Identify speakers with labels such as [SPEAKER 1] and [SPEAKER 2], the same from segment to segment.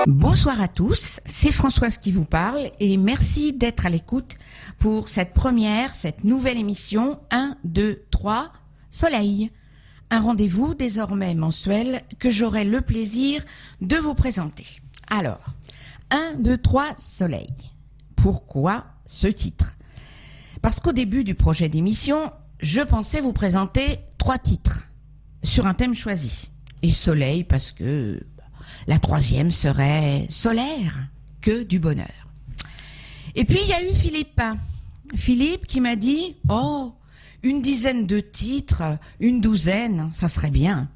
[SPEAKER 1] Bonsoir à tous, c'est Françoise qui vous parle et merci d'être à l'écoute pour cette nouvelle émission 1, 2, 3, Soleil. Un rendez-vous désormais mensuel que j'aurai le plaisir de vous présenter. Alors, 1, 2, 3, Soleil. Pourquoi ce titre ? Parce qu'au début du projet d'émission, je pensais vous présenter 3 titres sur un thème choisi. Et Soleil parce que la 3e serait solaire, que du bonheur. Et puis il y a eu Philippe qui m'a dit « Oh, une dizaine de titres, une douzaine, ça serait bien. »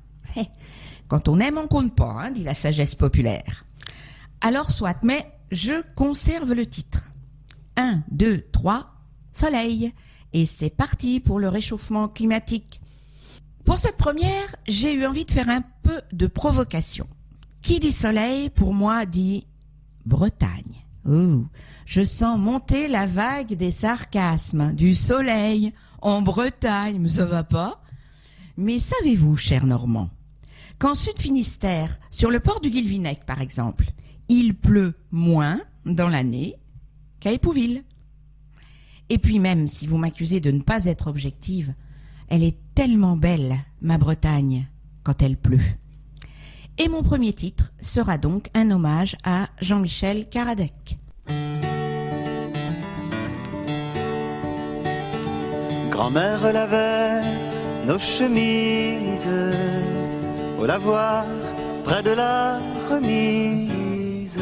[SPEAKER 1] Quand on aime, on compte pas, dit la sagesse populaire. Alors soit, mais je conserve le titre. 1, 2, 3, Soleil. Et c'est parti pour le réchauffement climatique. Pour cette première, j'ai eu envie de faire un peu de provocation. Qui dit soleil, pour moi, dit Bretagne. Ouh, je sens monter la vague des sarcasmes, du soleil en Bretagne, mais ça va pas. Mais savez-vous, chers Normands, qu'en Sud-Finistère, sur le port du Guilvinec par exemple, il pleut moins dans l'année qu'à Épouville. Et puis même, si vous m'accusez de ne pas être objective, elle est tellement belle, ma Bretagne, quand elle pleut. Et mon premier titre sera donc un hommage à Jean-Michel Karadec.
[SPEAKER 2] Grand-mère lavait nos chemises au lavoir près de la remise.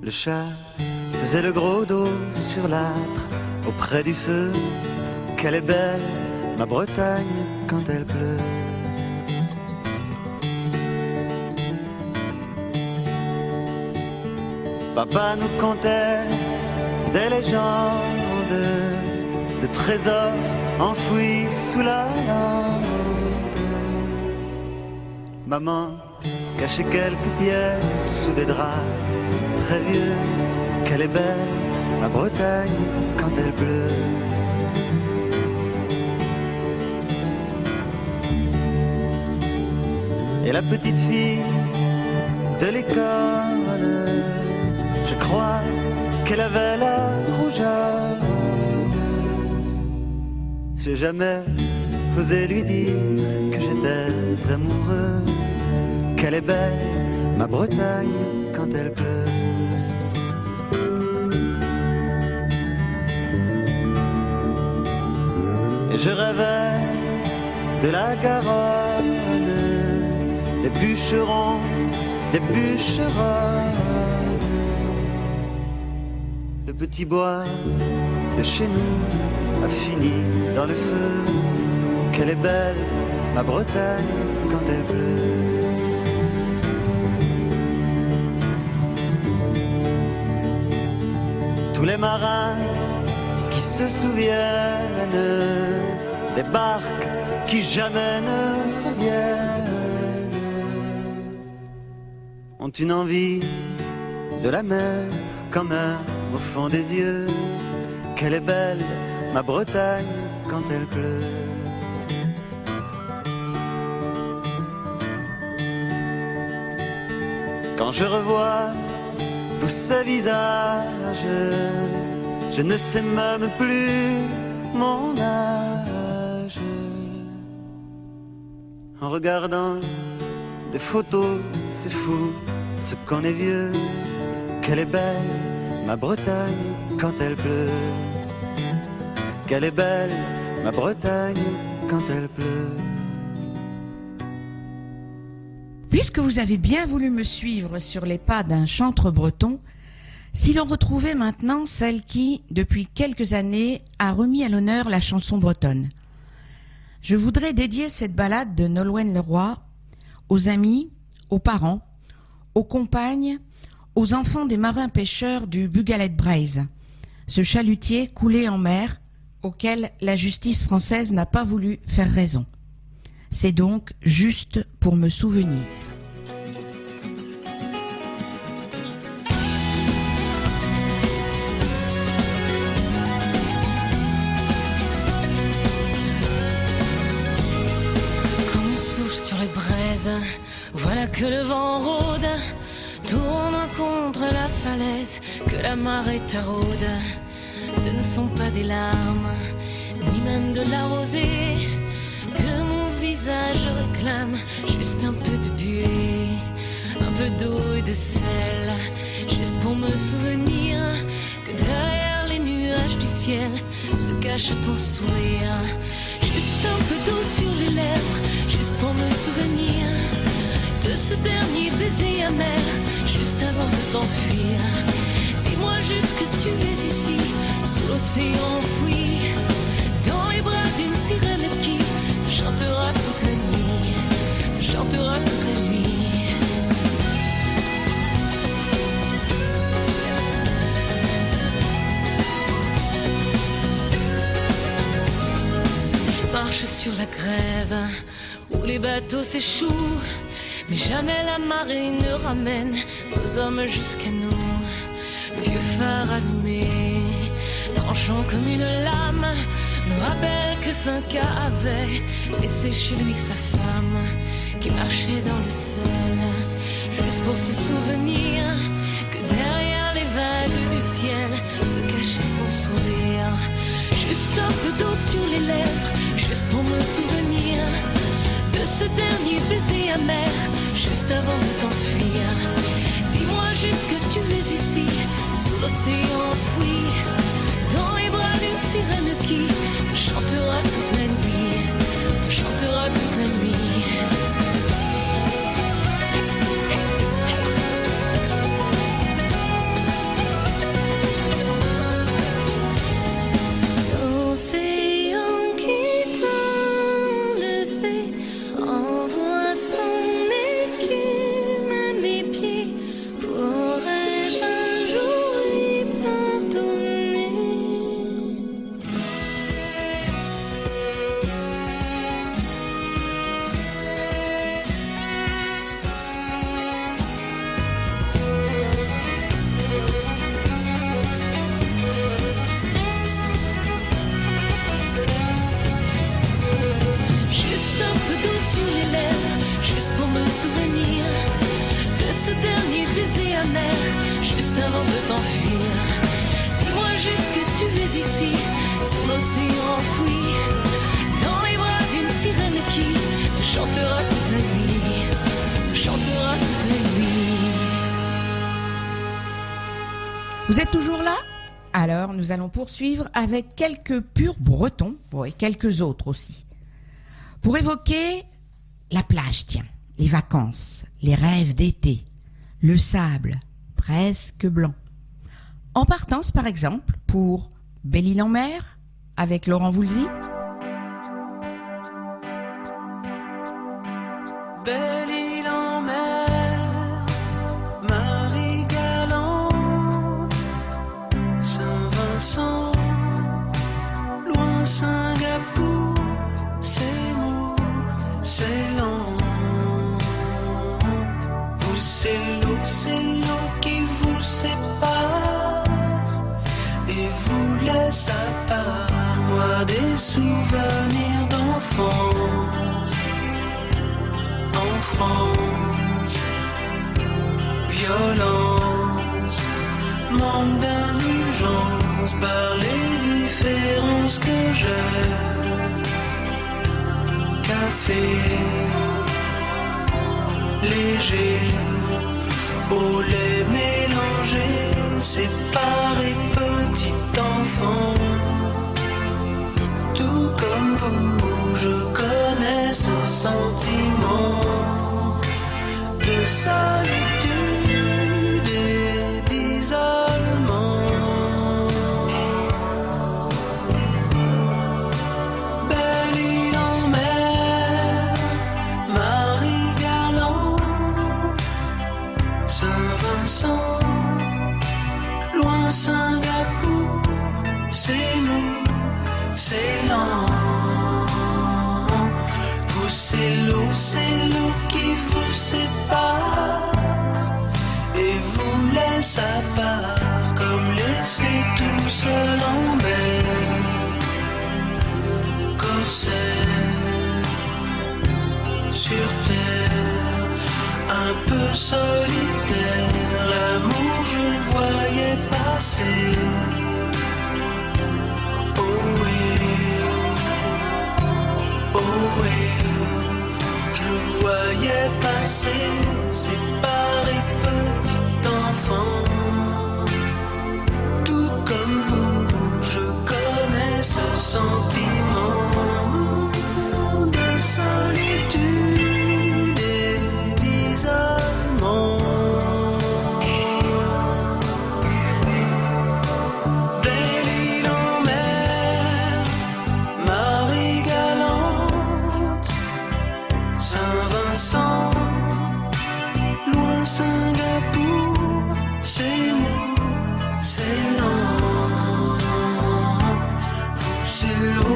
[SPEAKER 2] Le chat faisait le gros dos sur l'âtre auprès du feu. Qu'elle est belle, ma Bretagne, quand elle pleut. Papa nous contait des légendes de trésors enfouis sous la lande. Maman cachait quelques pièces sous des draps très vieux. Qu'elle est belle, ma Bretagne, quand elle pleut. Et la petite fille de l'école, je crois qu'elle avait la rougeole. J'ai jamais osé lui dire que j'étais amoureux. Qu'elle est belle, ma Bretagne, quand elle pleut. Et je rêvais de la Garonne, des bûcherons, des bûcheronnes. Le petit bois de chez nous a fini dans le feu. Qu'elle est belle, ma Bretagne, quand elle pleut. Tous les marins qui se souviennent des barques qui jamais ne reviennent ont une envie de la mer quand même au fond des yeux. Qu'elle est belle, ma Bretagne, quand elle pleut. Quand je revois tous ces visages, je ne sais même plus mon âge. En regardant des photos, c'est fou ce qu'on est vieux. Qu'elle est belle, ma Bretagne, quand elle pleut. Qu'elle est belle, ma Bretagne, quand elle pleut.
[SPEAKER 1] Puisque vous avez bien voulu me suivre sur les pas d'un chantre breton, si l'on retrouvait maintenant celle qui, depuis quelques années, a remis à l'honneur la chanson bretonne. Je voudrais dédier cette ballade de Nolwenn Leroy aux amis, aux parents, aux compagnes, aux enfants des marins-pêcheurs du Bugalet-Braise, ce chalutier coulé en mer auquel la justice française n'a pas voulu faire raison. C'est donc juste pour me souvenir.
[SPEAKER 3] Voilà que le vent rôde tournant contre la falaise que la marée taraude. Ce ne sont pas des larmes, ni même de la rosée que mon visage réclame, juste un peu de buée, un peu d'eau et de sel, juste pour me souvenir que derrière les nuages du ciel se cache ton sourire. Juste un peu d'eau sur les lèvres, juste pour me souvenir de ce dernier baiser amer, juste avant de t'enfuir. Dis-moi juste que tu es ici, sous l'océan enfoui, dans les bras d'une sirène qui te chantera toute la nuit, te chantera toute la nuit. Marche sur la grève où les bateaux s'échouent, mais jamais la marée ne ramène nos hommes jusqu'à nous. Le vieux phare allumé, tranchant comme une lame, me rappelle que Cinca avait laissé chez lui sa femme, qui marchait dans le sel, juste pour se souvenir que derrière les vagues du ciel se cachait son sourire. Juste un peu d'eau sur les lèvres, juste pour me souvenir de ce dernier baiser amer, juste avant de t'enfuir. Dis-moi juste que tu es ici, sous l'océan enfoui, dans les bras d'une sirène qui te chantera toute la nuit, te chantera toute la nuit. Juste avant de t'enfuir, dis-moi juste que tu es ici, sur l'océan enfoui, dans les bras d'une sirène qui te chantera toute la nuit, te chantera toute la nuit.
[SPEAKER 1] Vous êtes toujours là ? Alors, nous allons poursuivre avec quelques purs bretons, et quelques autres aussi, pour évoquer la plage, tiens, les vacances, les rêves d'été, le sable, presque blanc. En partance, par exemple, pour Belle-Île-en-Mer, avec Laurent Voulzy.
[SPEAKER 4] Belle-Île-en-Mer, Marie-Galante, Saint-Vincent, loin Singapour, c'est mou, c'est lent. Vous, c'est l'eau qui vous sépare et vous laisse à part. Moi, des souvenirs d'enfance en France, violence, manque d'indulgence par les différences que j'ai. Café léger, au lait mélangé, séparé, petit enfant. Tout comme vous, je connais ce sentiment de solitude et d'isolement. Belle-Île-en-Mer, Marie-Galante, Saint-Vincent, loin Singapour, c'est nous, c'est lent. Vous, c'est l'eau qui vous sépare et vous laisse à part, comme laissé tout seul en mer. Corsaire, sur terre, un peu solitaire. passé. Oh oui, oh oui, je le voyais passer, séparé petit enfant. Tout comme vous, je connais ce sentiment de solitude et d'isolement. Singapour, c'est nous, c'est lent.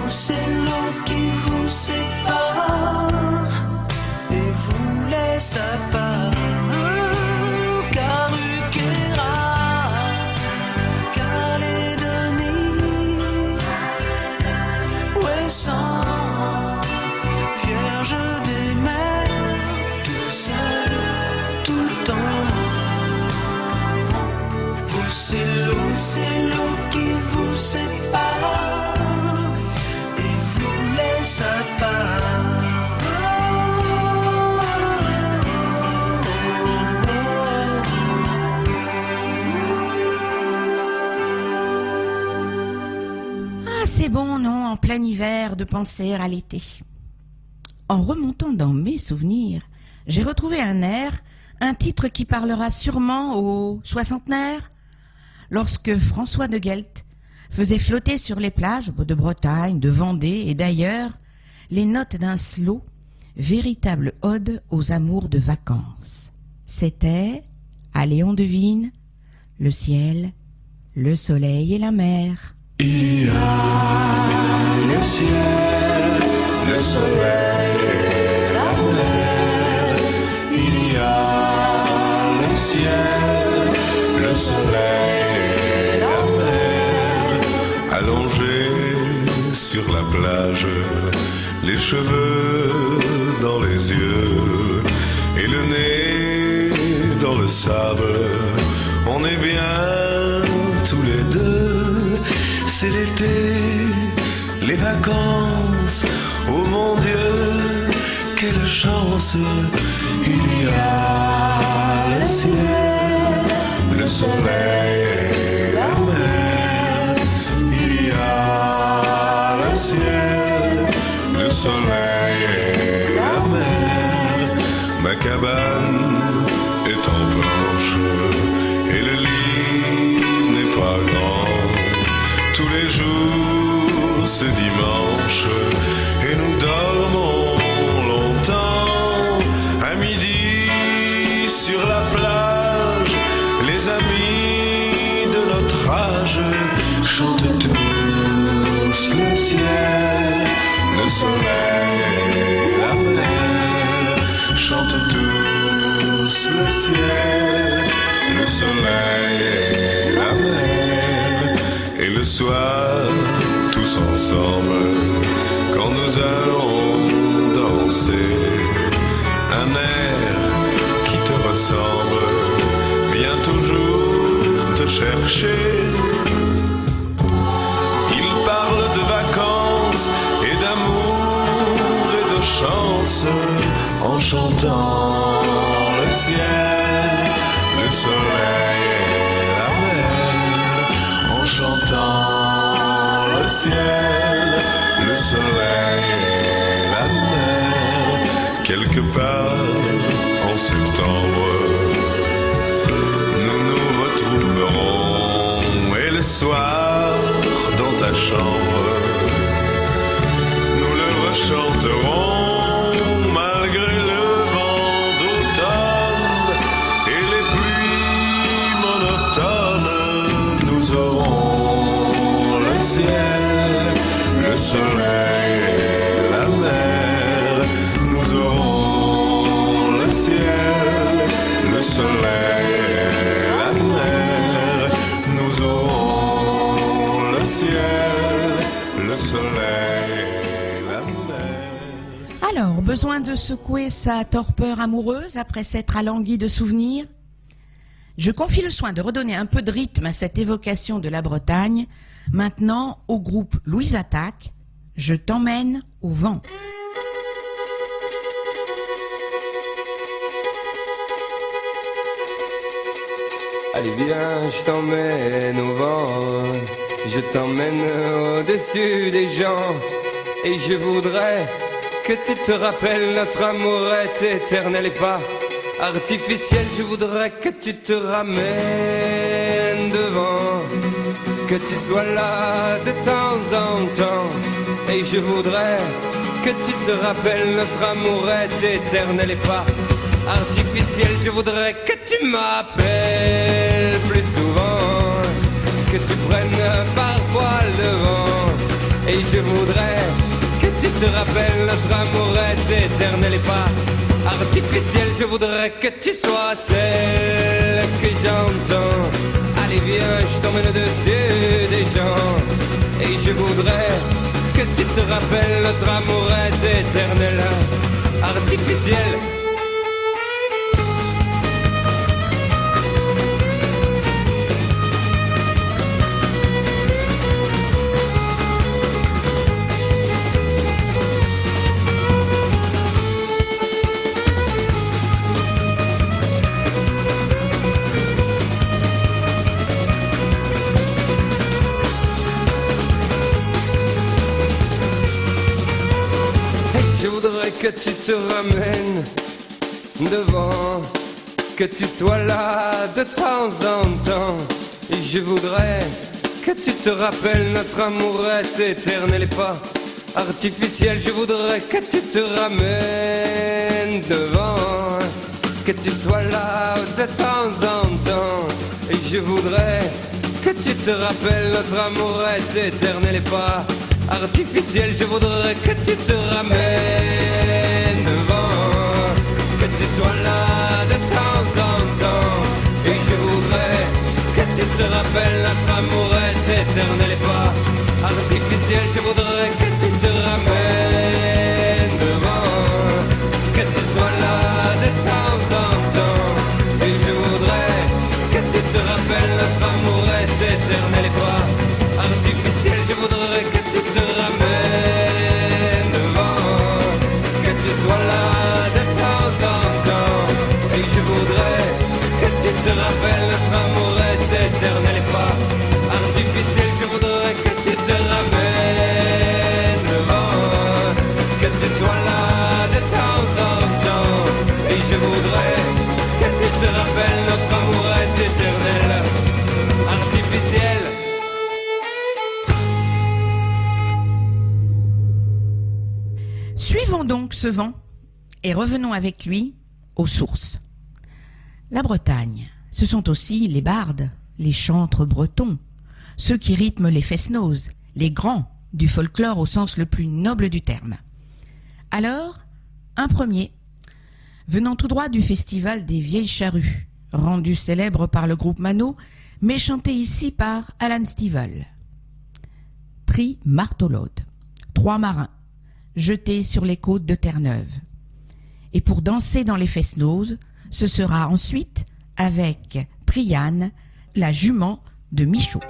[SPEAKER 4] C'est l'eau qui vous sépare et vous laisse à part. Caruquera, Calédonie, Ouessant, Vierge des mers, tout seul. C'est l'eau qui vous sépare et vous laisse à part.
[SPEAKER 1] Ah, c'est bon, non, en plein hiver, de penser à l'été. En remontant dans mes souvenirs, j'ai retrouvé un air, un titre qui parlera sûrement aux soixantenaires, lorsque François de Guelt faisait flotter sur les plages de Bretagne, de Vendée et d'ailleurs les notes d'un slow, véritable ode aux amours de vacances. C'était, allez on devine, le ciel, le soleil et la mer.
[SPEAKER 5] Il y a le ciel, le soleil et la mer. Il y a le ciel, le soleil et la mer. Allongés sur la plage, les cheveux dans les yeux et le nez dans le sable. On est bien tous les deux. C'est l'été, les vacances, oh mon Dieu, quelle chance. Il y a le ciel, le soleil et la mer. Il y a le ciel, le soleil et la mer. Ma cabane est en planche et le lit n'est pas grand. Tous les jours c'est dimanche et nous dormons longtemps. À midi sur la plage, les amis de notre âge chantent tous le ciel, le soleil et la mer. Chantent tous le ciel, le soleil et la mer. Et le soir, tous ensemble, quand nous allons danser, un air qui te ressemble vient toujours te chercher. Il parle de vacances et d'amour et de chance en chantant le ciel, le soleil et la mer. En chantant le ciel, le soleil et la mer. Quelque part en septembre, nous nous retrouverons. Et le soir, dans ta chambre, nous le rechanterons. Malgré le vent d'automne et les pluies monotones, nous aurons le ciel, le soleil et la mer. Nous aurons le ciel, le soleil et la mer. Nous aurons le ciel, le soleil et la mer.
[SPEAKER 1] Alors, besoin de secouer sa torpeur amoureuse après s'être alangui de souvenirs? Je confie le soin de redonner un peu de rythme à cette évocation de la Bretagne, maintenant au groupe Louise Attaque, Je t'emmène au vent.
[SPEAKER 6] Allez viens, je t'emmène au vent, je t'emmène au-dessus des gens, et je voudrais que tu te rappelles notre amour est éternel et pas artificiel. Je voudrais que tu te ramènes devant, que tu sois là de temps en temps, et je voudrais que tu te rappelles notre amour est éternel et pas artificiel. Je voudrais que tu m'appelles plus souvent, que tu prennes parfois le vent, et je voudrais que tu te rappelles notre amour est éternel et pas artificiel. Je voudrais que tu sois celle que j'entends. Allez viens, je t'emmène au-dessus des gens, et je voudrais que tu te rappelles notre amour est éternel, artificiel. Que tu te ramènes devant, que tu sois là de temps en temps, et je voudrais que tu te rappelles notre amour est éternel et pas artificiel. Je voudrais que tu te ramènes devant, que tu sois là de temps en temps, et je voudrais que tu te rappelles notre amour est éternel et pas artificiel. Je voudrais que tu te ramènes devant, que tu sois là de temps en temps, et je voudrais que tu te rappelles notre amour est éternel et pas artificiel. Je voudrais que tu te ramènes devant, que tu sois là de temps en temps, et je voudrais que tu te rappelles notre amour est éternel et pas artificiel. Je voudrais que tu te ramènes devant, que tu sois là de temps en temps, et je voudrais que tu te rappelles notre amour est éternel et pas artificiel. Je voudrais que tu te ramènes devant, que tu sois là de temps en temps, et je voudrais que tu te rappelles notre amour est éternel, artificiel.
[SPEAKER 1] Suivons donc ce vent et revenons avec lui aux sources. La Bretagne, ce sont aussi les bardes, les chantres bretons, ceux qui rythment les fest-noz, les grands du folklore au sens le plus noble du terme. Alors, un premier, venant tout droit du festival des Vieilles Charrues, rendu célèbre par le groupe Mano, mais chanté ici par Alan Stivell. Tri Martolode, 3 marins, jetés sur les côtes de Terre-Neuve. Et pour danser dans les fest-noz, ce sera ensuite avec Triane, la jument de Michaud.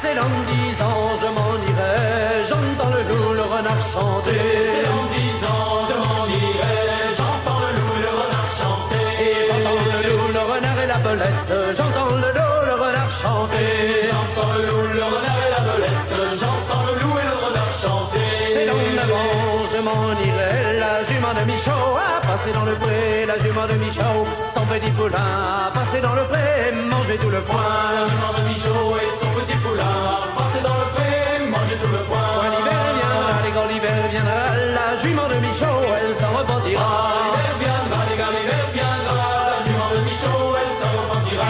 [SPEAKER 6] C'est dans 10 ans, je m'en irai. J'entends le loup, le renard chanter.
[SPEAKER 7] C'est dans 10 ans, je m'en irai. J'entends le loup, le renard chanter.
[SPEAKER 6] Et j'entends le loup, le renard et la belette. J'entends le loup, le renard chanter.
[SPEAKER 7] J'entends le loup, le renard et la belette. J'entends le loup et le renard chanter.
[SPEAKER 6] C'est dans 9 ans, je m'en irai. La jument de Michaud a passé dans le pré. La jument de Michaud, son petit poulain a passé dans le pré. Manger tout le foin.
[SPEAKER 7] La jument de Michaud et son petit poulain passé dans le pré, manger tout le foin.
[SPEAKER 6] Quand l'hiver viendra, les gars, l'hiver viendra. La jument de Michaud, elle s'en repentira.
[SPEAKER 7] L'hiver viendra, les gars, l'hiver viendra. La jument de Michaud, elle s'en repentira.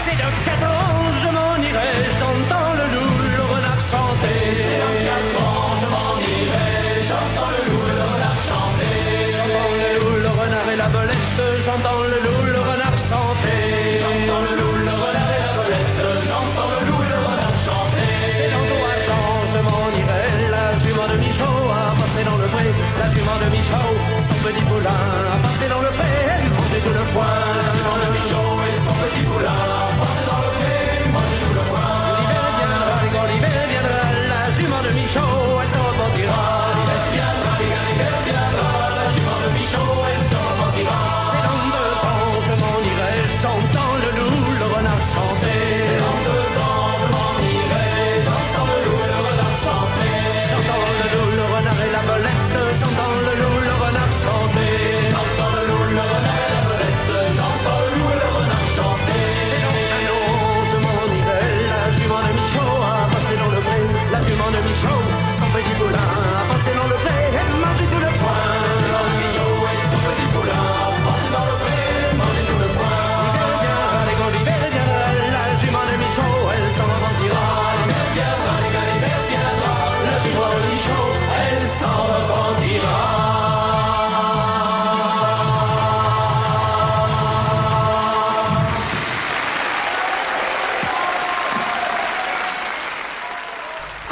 [SPEAKER 6] C'est de 4 ans, je m'en irai. J'entends le loup, le renard chanter.
[SPEAKER 7] C'est dans 4 ans, je m'en irai. J'entends le loup et le renard chanter.
[SPEAKER 6] J'entends le loup, le renard et la belette. J'entends le loup, le renard chanter.
[SPEAKER 7] J'entends le loup, le renard et la belette. J'entends le loup et le renard chanter.
[SPEAKER 6] C'est dans 3 ans, je m'en irai. La jument de Michaud a passé dans le pré. La jument de Michaud, son petit poulain a passé dans le pré. Manger tout le foin.
[SPEAKER 7] La jument de Michaud et son petit poulain passé dans le pré, manger tout le foin.
[SPEAKER 6] L'hiver viendra, les gars, l'hiver viendra. La jument de Michaud, elle s'en repentira.
[SPEAKER 7] L'hiver viendra, les gars, l'hiver viendra. La jument de Michaud, elle s'en repentira.
[SPEAKER 6] C'est dans 2 ans, je m'en irai. J'entends le loup, le renard chanter.
[SPEAKER 7] C'est dans 2 ans, je m'en irai. J'entends le loup et le renard chanter.
[SPEAKER 6] J'entends le loup, le renard et la belette. J'entends le loup, le renard chanter.
[SPEAKER 7] J'entends le loup, le renard et la belette. J'entends le loup et le renard chanter.
[SPEAKER 6] C'est dans 1 an, je m'en irai. La jument de Michaud a passé dans le pré. La jument de Michaud, son petit poulain a passé dans le pré. Et manger tout le foin.
[SPEAKER 7] La jument de Michaud et son petit poulain passé dans le pré, manger tout le foin.
[SPEAKER 6] L'hiver viendra, les gars, l'hiver viendra. La jument de Michaud, elle s'en repentira.
[SPEAKER 7] L'hiver viendra, les gars, l'hiver viendra. La jument de Michaud, elle s'en repentira.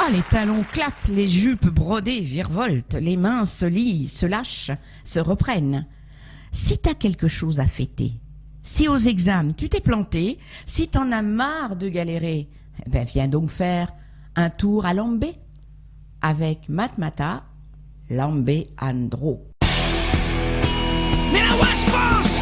[SPEAKER 1] Ah, les talons claquent, les jupes brodées virevoltent, les mains se lient, se lâchent, se reprennent. Si t'as quelque chose à fêter, si aux examens tu t'es planté, si t'en as marre de galérer, ben viens donc faire un tour à Lambé avec Matmata, Lambé Andro.
[SPEAKER 8] Mais la wesh France!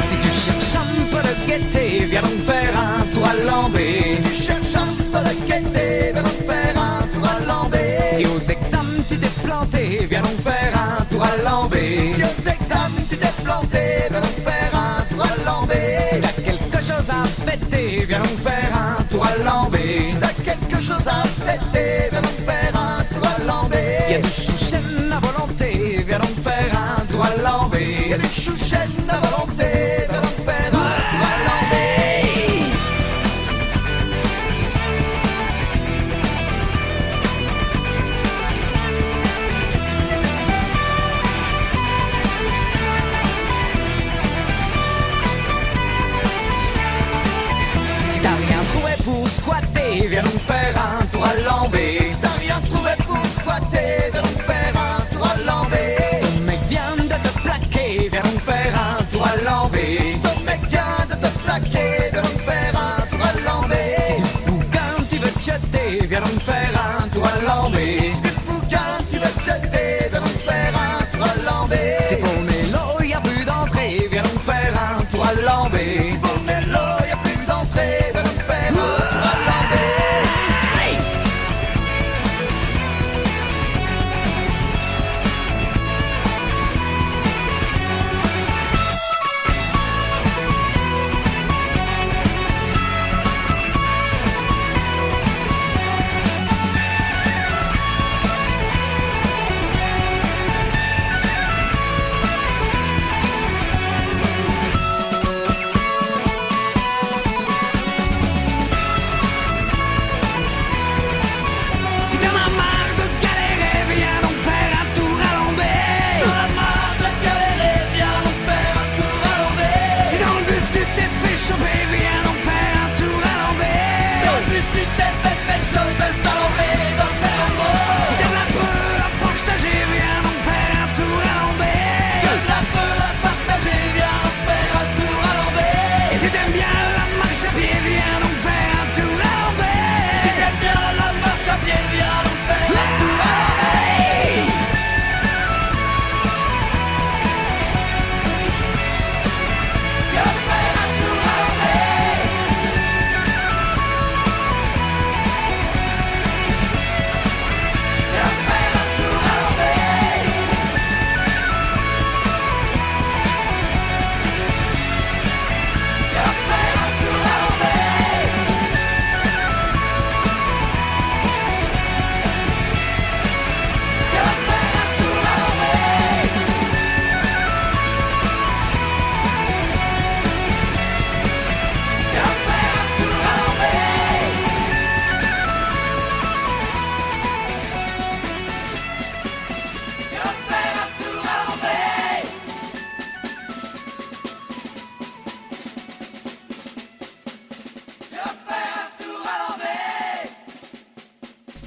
[SPEAKER 9] Si tu cherches un peu de gaieté, viens donc faire un tour à Lambé. Si tu cherches un peu de gaieté, viens donc faire un tour à Lambé. Si aux examens tu t'es planté, viens donc faire un tour à Lambé. Si aux examens tu t'es planté, viens donc faire un tour à Lambé. Si t'as quelque chose à fêter, viens donc faire un tour à Lambé. Si t'as quelque chose à fêter, viens donc faire un tour à Lambé. Y'a du chouchen à volonté, viens donc faire un tour à Lambé. Y'a du chouchen à volonté, viens donc faire un tour à Lambé. Si t'as rien trouvé pour squatter, viens donc faire un tour à Lambé. Si t'as rien trouvé pour squatter, viens donc faire un tour à Lambé. Si ton mec vient de te plaquer, viens donc faire un tour à Lambé. Si ton mec vient de te plaquer, viens donc faire un tour à Lambé. Si du bouquin tu veux te jeter, viens donc faire un tour à Lambé. Si du bouquin tu veux te jeter, viens donc faire un tour à Lambé. Si pour Mélo y'a plus d'entrée, viens donc faire un tour à Lambé. Si pour Mélo y'a plus d'entrée, viens donc faire un tour à Lambé.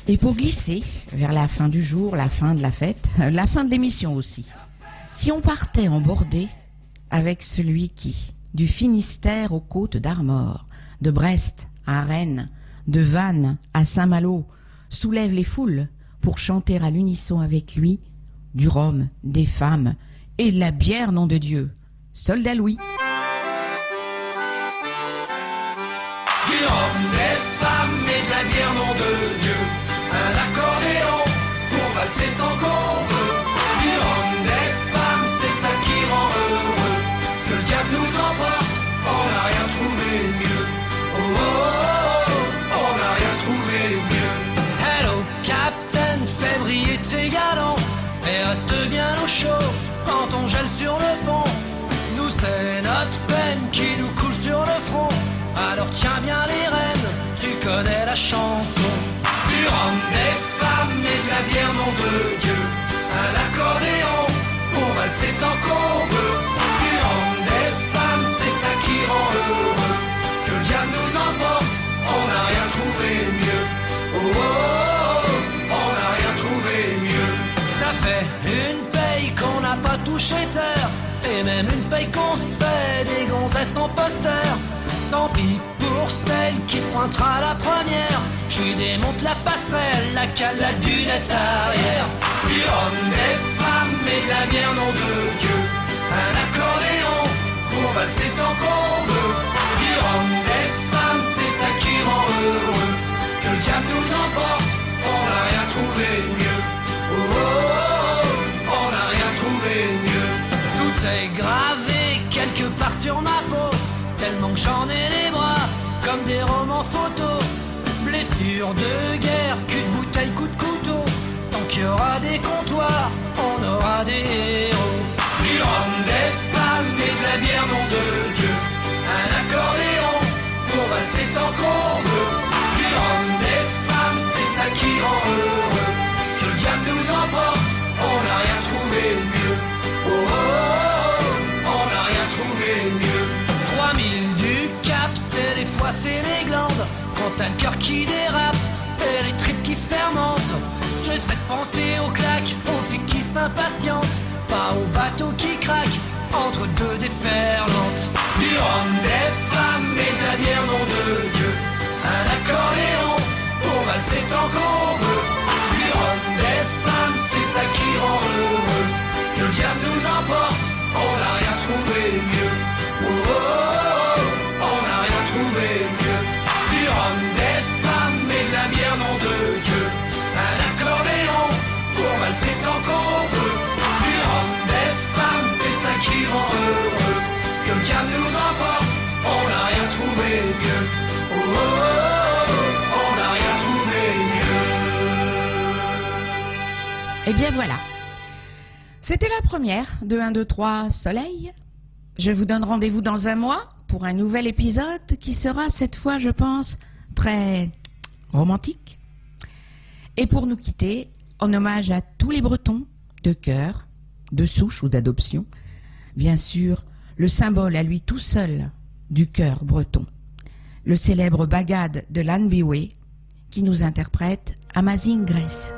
[SPEAKER 1] Et pour glisser vers la fin du jour, la fin de la fête, la fin de l'émission aussi, si on partait en bordée avec celui qui, du Finistère aux côtes d'Armor, de Brest à Rennes, de Vannes à Saint-Malo, soulève les foules pour chanter à l'unisson avec lui du rhum, des femmes et de la bière, nom de Dieu, Soldat Louis.
[SPEAKER 8] Du rhum, des femmes et de la bière, nom de Dieu. Un accordéon pour valser tant qu'on veut. Du rhum, des femmes, c'est ça qui rend heureux. Que le diable nous emporte, on n'a rien trouvé mieux. Oh, oh, oh, oh, on n'a rien trouvé mieux. Hello, Captain, fais briller tes galons et reste bien au chaud quand on gèle sur le pont. Nous, c'est notre peine qui nous coule sur le front. Alors tiens bien les rênes, tu connais la chanson. Du rhum, des femmes et de la bière, nom de Dieu. Un accordéon pour valser tant qu'on veut. Du rhum, des femmes, c'est ça qui rend heureux. Que le diable nous emporte, on n'a rien trouvé mieux. Oh, oh, oh, on n'a rien trouvé mieux. Ça fait une paye qu'on n'a pas touché terre. Et même une paye qu'on se fait des gonzesses en poster. Tant pis pour celle qui se pointera la première. Je lui démonte la passerelle, la cale, la dunette arrière. Du rhum, des femmes et de la bière, nom de Dieu. Un accordéon pour valser tant qu'on veut. Du rhum, des femmes, c'est ça qui rend heureux. Que le diable nous emporte, on n'a rien trouvé mieux. Oh, oh, oh, on n'a rien trouvé mieux. Tout est gravé quelque part sur ma peau. Tellement que j'en ai les bras comme des romans photos. Blessures de guerre, cul de bouteille, coup de couteau. Tant qu'il y aura des comptoirs, on aura des héros. Du rhum, des femmes et de la bière, nom de Dieu. Un accordéon pour valser tant qu'on veut. Du rhum, des femmes, c'est ça qui rend heureux. Que le diable nous emporte, on n'a rien trouvé mieux. Oh, oh, oh, on n'a rien trouvé mieux. 3000 du Cap, c'est les foies, c'est les glandes. Quand t'as le cœur qui dérape et les tripes qui fermentent. J'essaie de penser aux claques, aux filles qui s'impatientent. Pas aux bateaux qui craquent entre deux déferlantes. Du rhum, des femmes et de la bière, nom de Dieu. Un accordéon pour valser tant qu'on veut. Du rhum, des femmes, c'est ça qui rend heureux. Que le diable nous emporte, on n'a rien trouvé mieux. Oh, oh, oh, on n'a rien trouvé mieux. Du rhum, des femmes et de la bière, nom de Dieu. Un accordéon pour valser tant qu'on veut. Du rhum, des femmes, c'est ça qui rend heureux. Que le diable nous emporte, on n'a rien trouvé mieux. Oh, oh, oh, on n'a rien trouvé mieux.
[SPEAKER 1] Eh bien voilà, c'était la première de 1, 2, 3 Soleil. Je vous donne rendez-vous dans un mois pour un nouvel épisode qui sera cette fois, je pense, très romantique. Et pour nous quitter, en hommage à tous les Bretons, de cœur, de souche ou d'adoption, bien sûr, le symbole à lui tout seul du cœur breton, le célèbre Bagad de Lanbiwe qui nous interprète Amazing Grace.